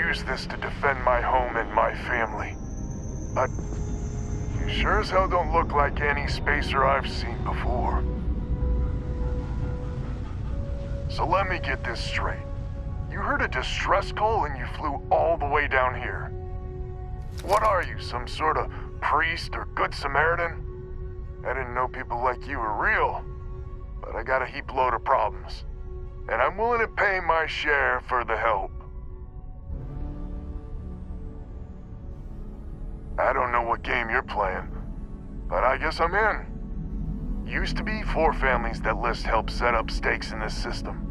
use this to defend my home and my family. But you sure as hell don't look like any spacer I've seen before. So let me get this straight. You heard a distress call and you flew all the way down here. What are you, some sort of priest or good Samaritan? I didn't know people like you were real, but I got a heap load of problems. And I'm willing to pay my share for the help. I don't know what game you're playing, but I guess I'm in. Used to be 4 families that list help set up stakes in this system.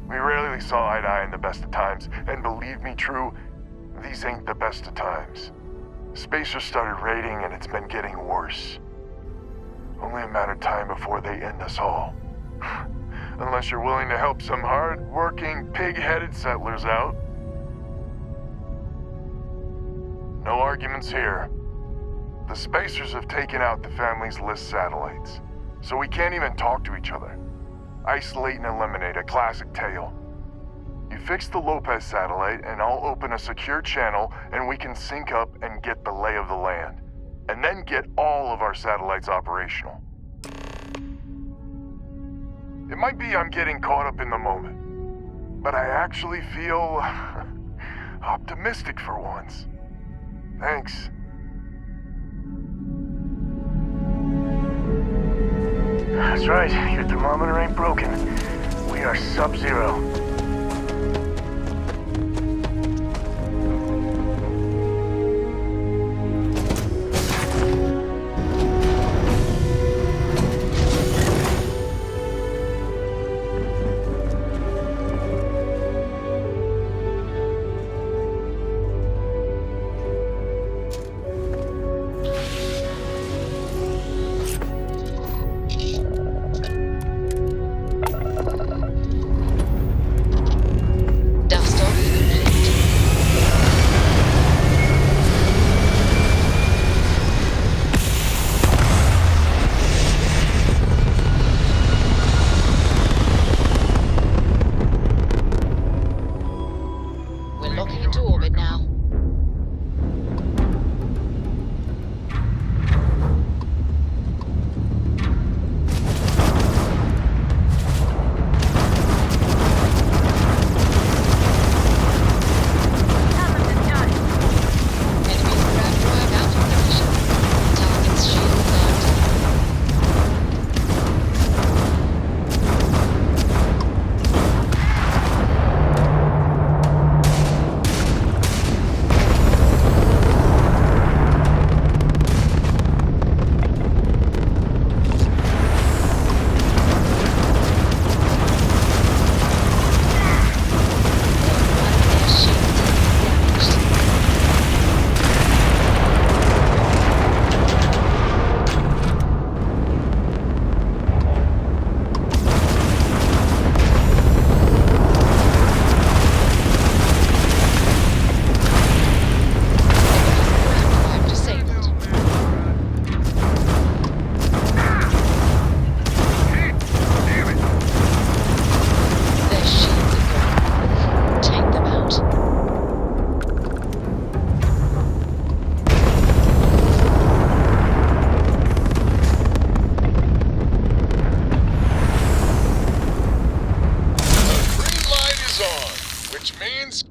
We rarely saw eye to eye in the best of times, and believe me, True, these ain't the best of times. Spacers started raiding and it's been getting worse. Only a matter of time before they end us all. Unless you're willing to help some hard-working, pig-headed settlers out. No arguments here. The Spacers have taken out the family's list satellites, so we can't even talk to each other. Isolate and eliminate, a classic tale. You fix the Lopez satellite and I'll open a secure channel and we can sync up and get the lay of the land. And then get all of our satellites operational. It might be I'm getting caught up in the moment, but I actually feel optimistic for once. Thanks. That's right, your thermometer ain't broken. We are sub-zero.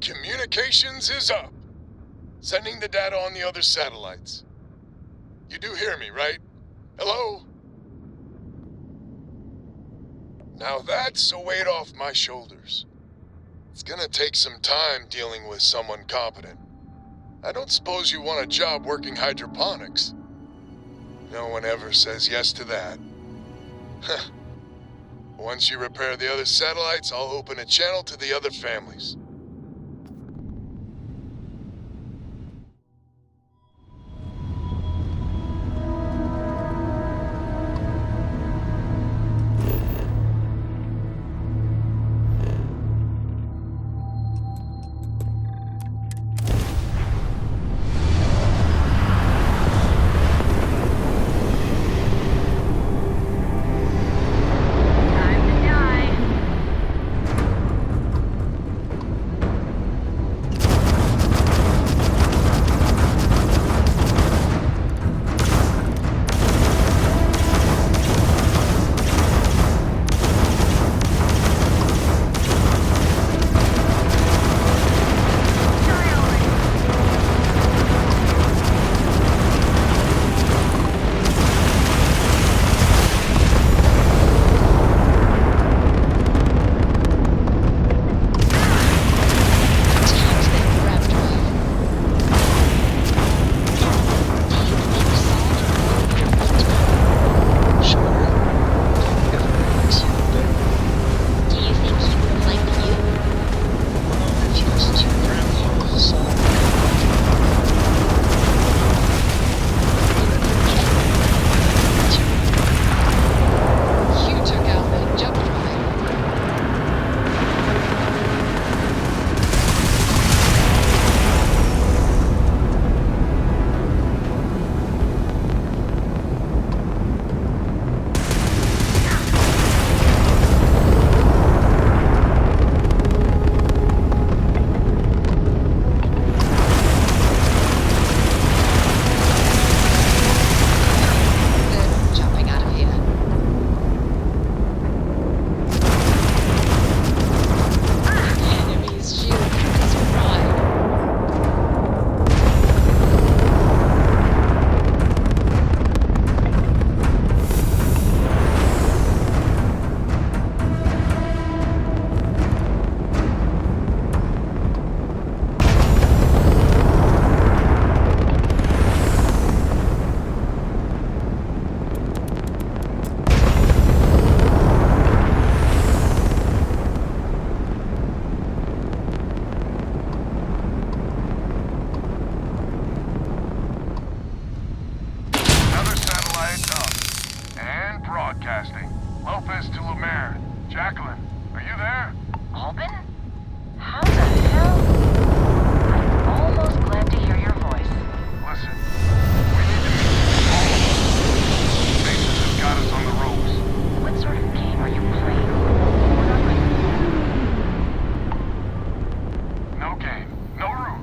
Communications is up. Sending the data on the other satellites. You do hear me, right? Hello? Now that's a weight off my shoulders. It's gonna take some time dealing with someone competent. I don't suppose you want a job working hydroponics. No one ever says yes to that. Once you repair the other satellites, I'll open a channel to the other families.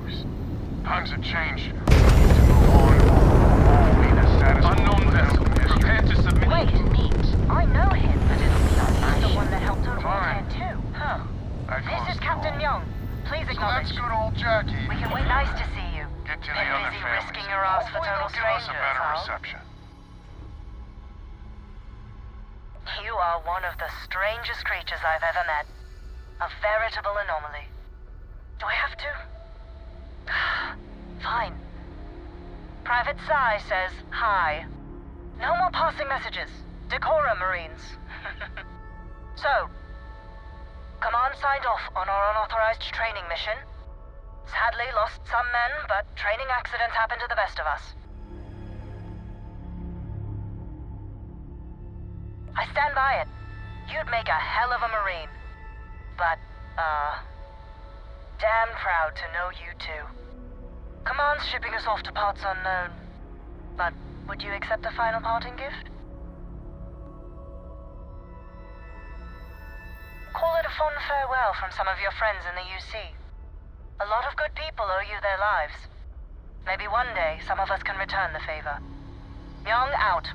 moves. Times have changed. To move on, only the status quo. Unknown vessel. Prepare to submit. Wait, neat. I know him, but it'll be on He's the one that helped over Fine. here too. Huh. That This close is to Captain home. Young. Please So acknowledge. that's good old Jackie. We can wait. Nice to see you. Get to the Been other busy families. risking your ass for Hopefully total they'll give us a strangers, better huh? reception. You are one of the strangest creatures I've ever met. A veritable anomaly. Do I have to? Fine. Private Psy says hi. No more passing messages. Decorum, Marines. So, Command signed off on our unauthorized training mission. Sadly lost some men, but training accidents happen to the best of us. I stand by it. You'd make a hell of a Marine. But, damn proud to know you too. Command's shipping us off to parts unknown. But would you accept a final parting gift? Call it a fond farewell from some of your friends in the UC. A lot of good people owe you their lives. Maybe one day some of us can return the favor. Young out.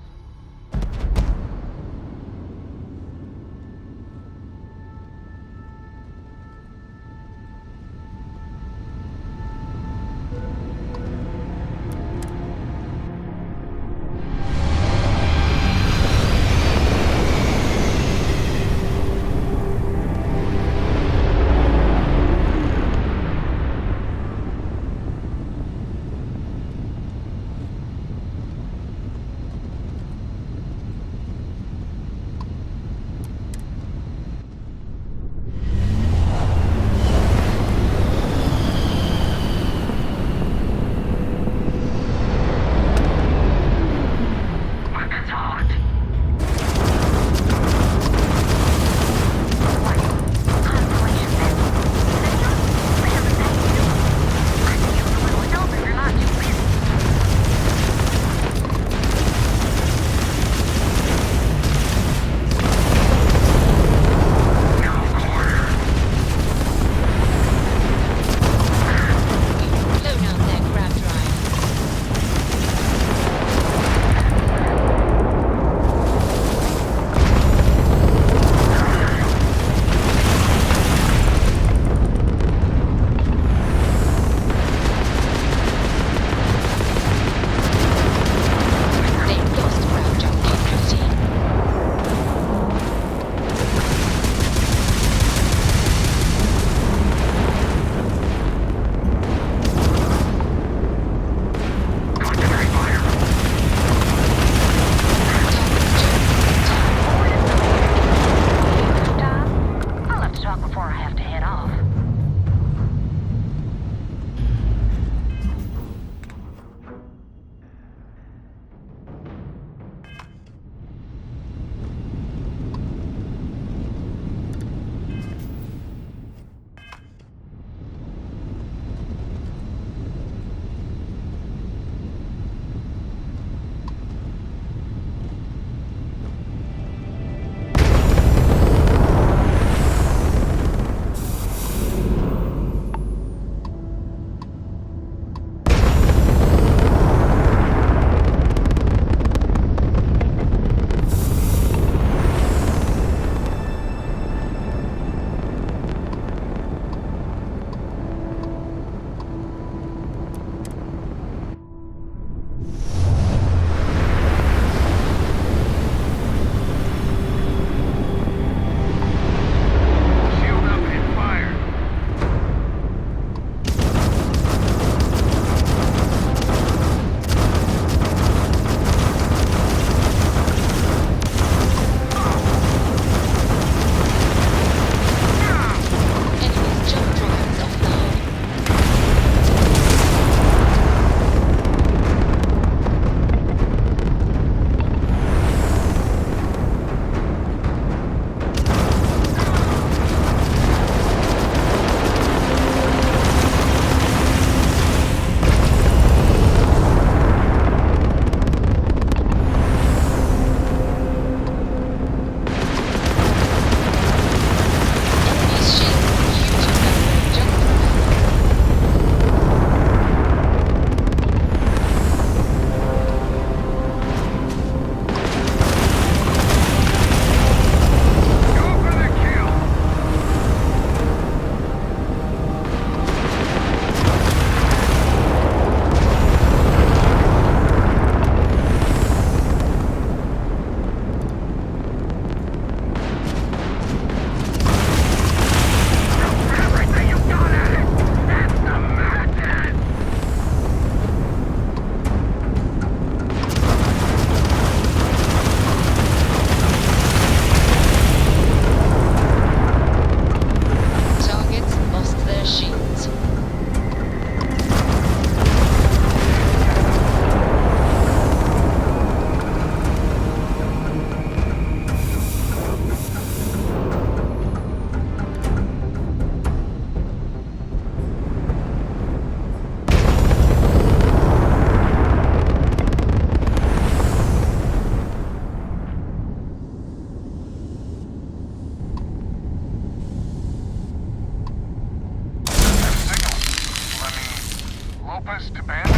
Lopez to Banda?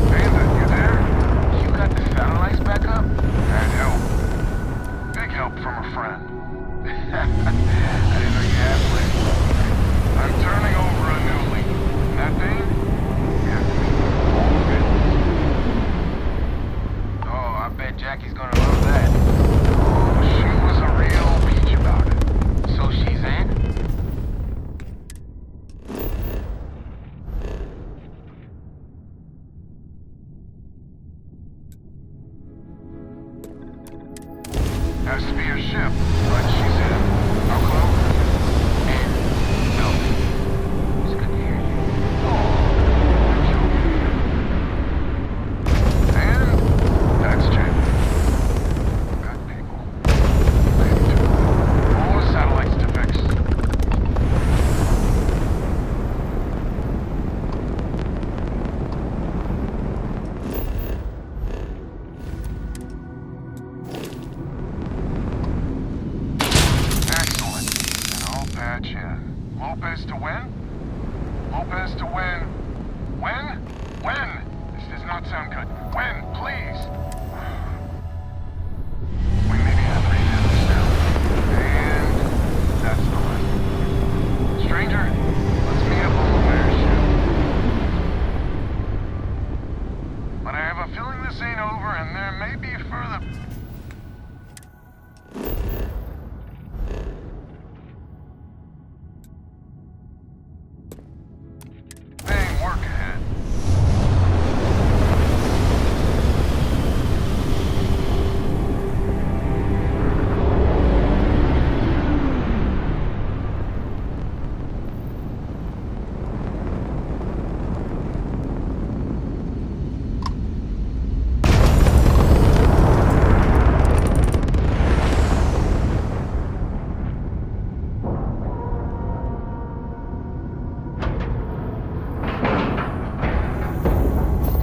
Banda, you there? You got the satellites back up? And help. Big help from a friend. I didn't know you had one. I'm turning over a new leaf. That thing? Yeah. Oh, I bet Jackie's gonna love that. She was a real peach about it. So she's in? Has to be a ship, but she's in. How close? In. No. It's good to hear you. And that's Jim. Good people. Maybe too good. More satellites to fix. Excellent. And I'll patch in. Lopez to win? Lopez to win. When? When? This does not sound good. When, please. We maybe have 3 minutes now. And that's the list. Stranger, let's meet up on the Bear ship. But I have a feeling this ain't over and there may be further... Paying work ahead.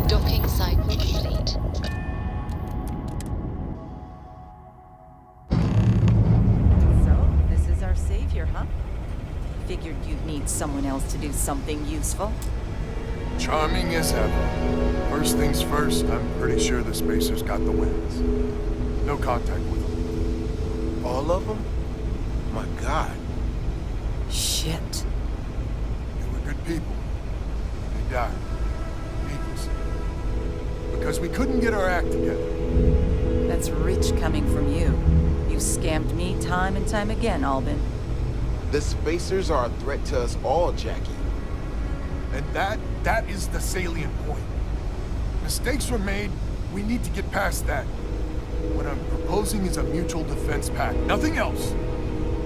Docking cycle complete. So, this is our savior, huh? Figured you'd need someone else to do something useful. Charming as ever. First things first, I'm pretty sure the Spacers got the wins. No contact with them. All of them? My God. Shit. They were good people. They died. Needlessly. Because we couldn't get our act together. That's rich coming from you. You scammed me time and time again, Albin. The Spacers are a threat to us all, Jackie. And that is the salient point. Mistakes were made, we need to get past that. What I'm proposing is a mutual defense pact, nothing else.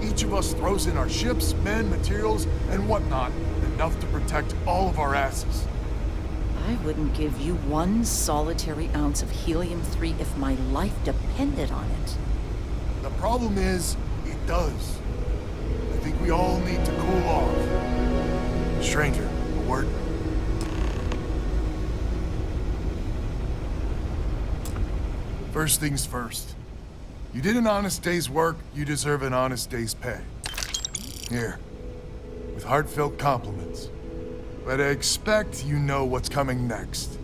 Each of us throws in our ships, men, materials, and whatnot, enough to protect all of our asses. I wouldn't give you one solitary ounce of helium-3 if my life depended on it. The problem is, it does. I think we all need to cool off. Stranger, a word? First things first. You did an honest day's work, you deserve an honest day's pay. Here, with heartfelt compliments. But I expect you know what's coming next.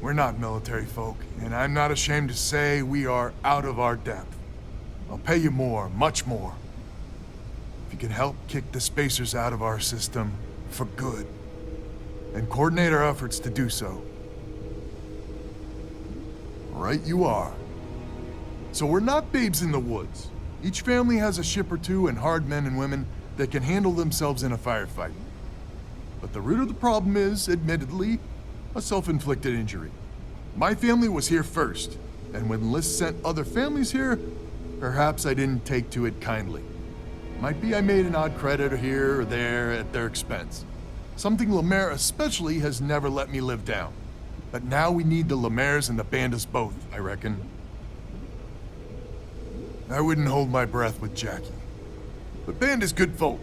We're not military folk, and I'm not ashamed to say we are out of our depth. I'll pay you more, much more. If you can help kick the Spacers out of our system for good, and coordinate our efforts to do so. Right you are. So we're not babes in the woods. Each family has a ship or two and hard men and women that can handle themselves in a firefight. But the root of the problem is, admittedly, a self-inflicted injury. My family was here first, and when Liz sent other families here, perhaps I didn't take to it kindly. Might be I made an odd credit here or there at their expense. Something Lemaire especially has never let me live down. But now we need the Lemaires and the Bandas both, I reckon. I wouldn't hold my breath with Jackie. But Banda's good folk.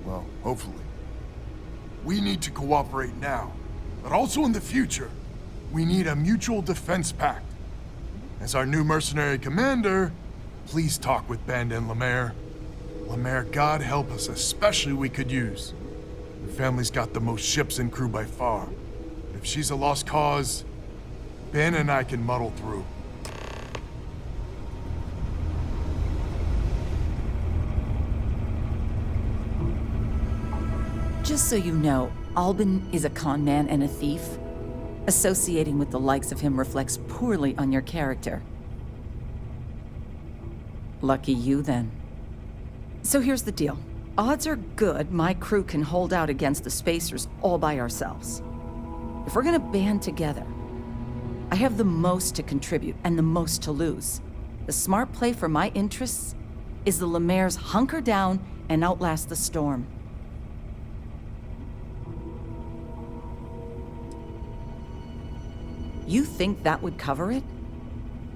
Well, hopefully. We need to cooperate now, but also in the future. We need a mutual defense pact. As our new mercenary commander, please talk with Banda and Lemaire. Lemaire, God help us, especially we could use. Your family's got the most ships and crew by far. If she's a lost cause, Ben and I can muddle through. Just so you know, Albin is a con man and a thief. Associating with the likes of him reflects poorly on your character. Lucky you, then. So here's the deal. Odds are good my crew can hold out against the Spacers all by ourselves. If we're gonna band together, I have the most to contribute and the most to lose. The smart play for my interests is the Lemaire's hunker down and outlast the storm. You think that would cover it?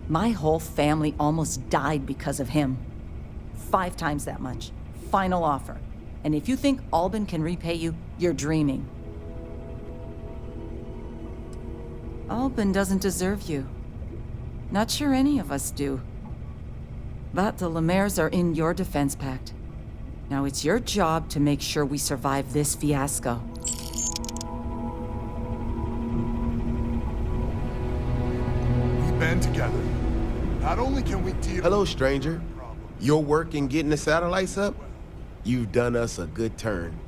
My whole family almost died because of him. 5 times that much. Final offer. And if you think Albin can repay you, you're dreaming. Albin doesn't deserve you. Not sure any of us do. But the Lemaire's are in your defense pact. Now it's your job to make sure we survive this fiasco. We band together. Not only can we deal... Hello, stranger. Your work in getting the satellites up? You've done us a good turn.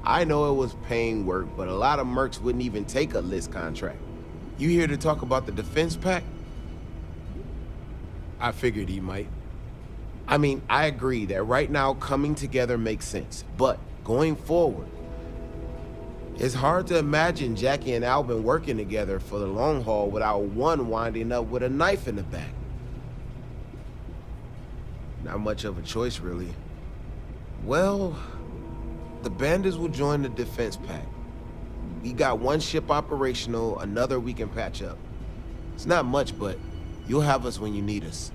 I know it was paying work, but a lot of mercs wouldn't even take a list contract. You here to talk about the defense pact? I figured he might. I mean, I agree that right now coming together makes sense, but going forward, it's hard to imagine Jackie and Albin working together for the long haul without one winding up with a knife in the back. Not much of a choice, really. Well, the bandits will join the defense pact. We got one ship operational, another we can patch up. It's not much, but you'll have us when you need us.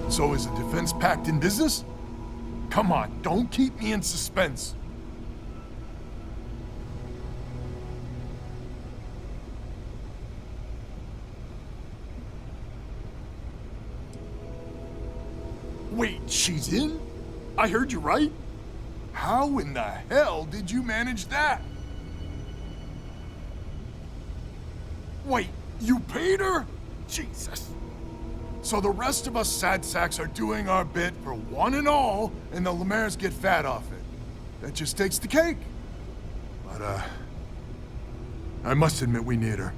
So is the defense pact in business? Come on, don't keep me in suspense. Wait, she's in? I heard you right? How in the hell did you manage that? Wait, you paid her? Jesus. So the rest of us sad sacks are doing our bit for one and all, and the Lemaire's get fat off it. That just takes the cake. But, I must admit we need her.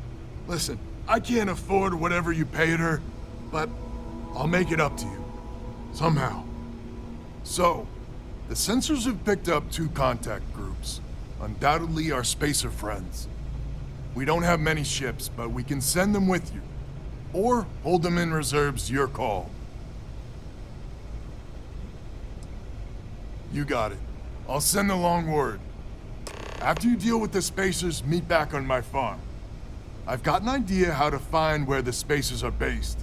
Listen, I can't afford whatever you paid her, but I'll make it up to you. Somehow. So, the sensors have picked up 2 contact groups. Undoubtedly our spacer friends. We don't have many ships, but we can send them with you. Or hold them in reserves, your call. You got it. I'll send the long word. After you deal with the spacers, meet back on my farm. I've got an idea how to find where the spacers are based.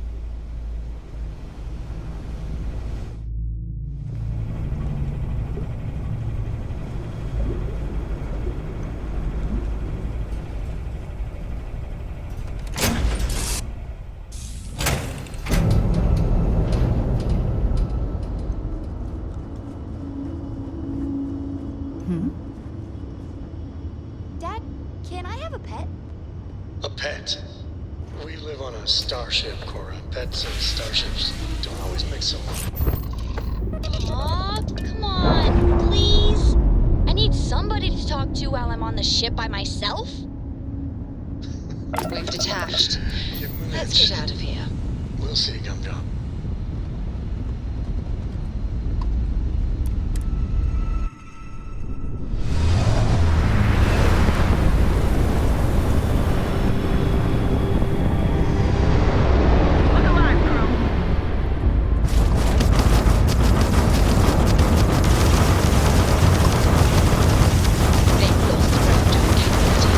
Dad, can I have a pet? A pet? We live on a starship, Cora. Pets and starships don't always mix so well. Aw, come on, please. I need somebody to talk to while I'm on the ship by myself. We've detached. Give him an Let's inch. get out of here. We'll see, Gum-Gum. They've lost ground on capability.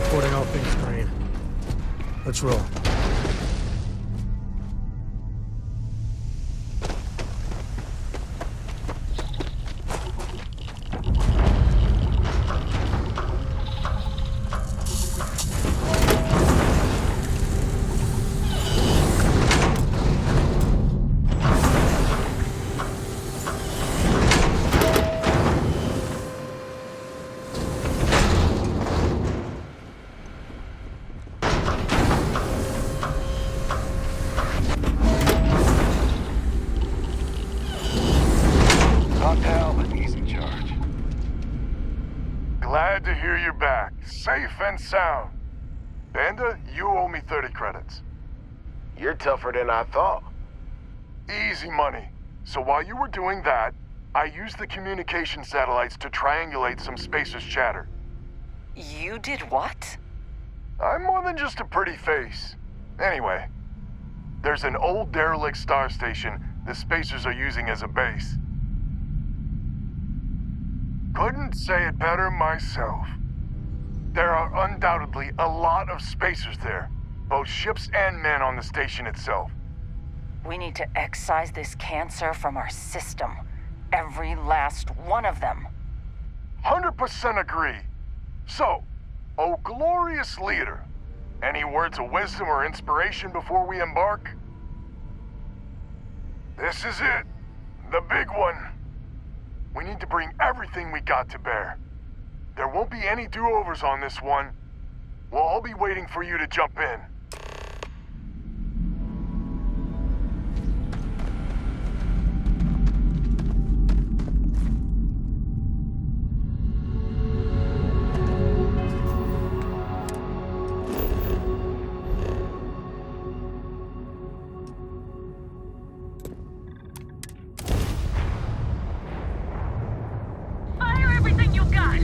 reporting all things green. Let's roll. Talk to Alvin, he's in charge. Glad to hear you're back, safe and sound. Banda, you owe me 30 credits. You're tougher than I thought. Easy money. So while you were doing that, I used the communication satellites to triangulate some spacers' chatter. You did what? I'm more than just a pretty face. Anyway, there's an old derelict star station the spacers are using as a base. Couldn't say it better myself. There are undoubtedly a lot of spacers there, both ships and men on the station itself. We need to excise this cancer from our system. Every last one of them. 100% agree. So, oh glorious leader, any words of wisdom or inspiration before we embark? This is it, the big one. We need to bring everything we got to bear. There won't be any do-overs on this one. We'll all be waiting for you to jump in. Fire everything you got!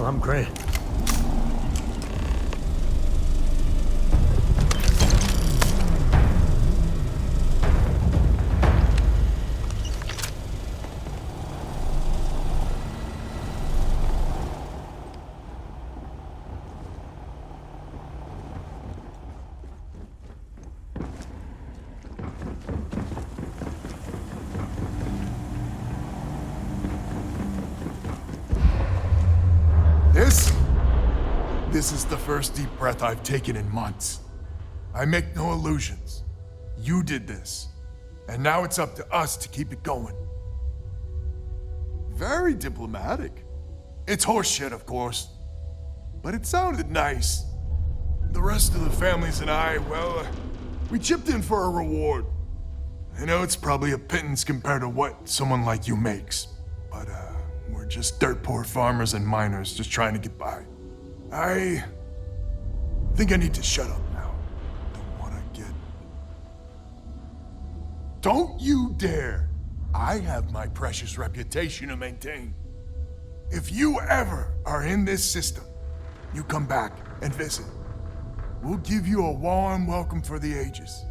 Hell, I'm great. This is the first deep breath I've taken in months. I make no illusions. You did this. And now it's up to us to keep it going. Very diplomatic. It's horseshit, of course. But it sounded nice. The rest of the families and I, well, we chipped in for a reward. I know it's probably a pittance compared to what someone like you makes. But, we're just dirt poor farmers and miners just trying to get by. I think I need to shut up now. Don't want to get... Don't you dare! I have my precious reputation to maintain. If you ever are in this system, you come back and visit. We'll give you a warm welcome for the ages.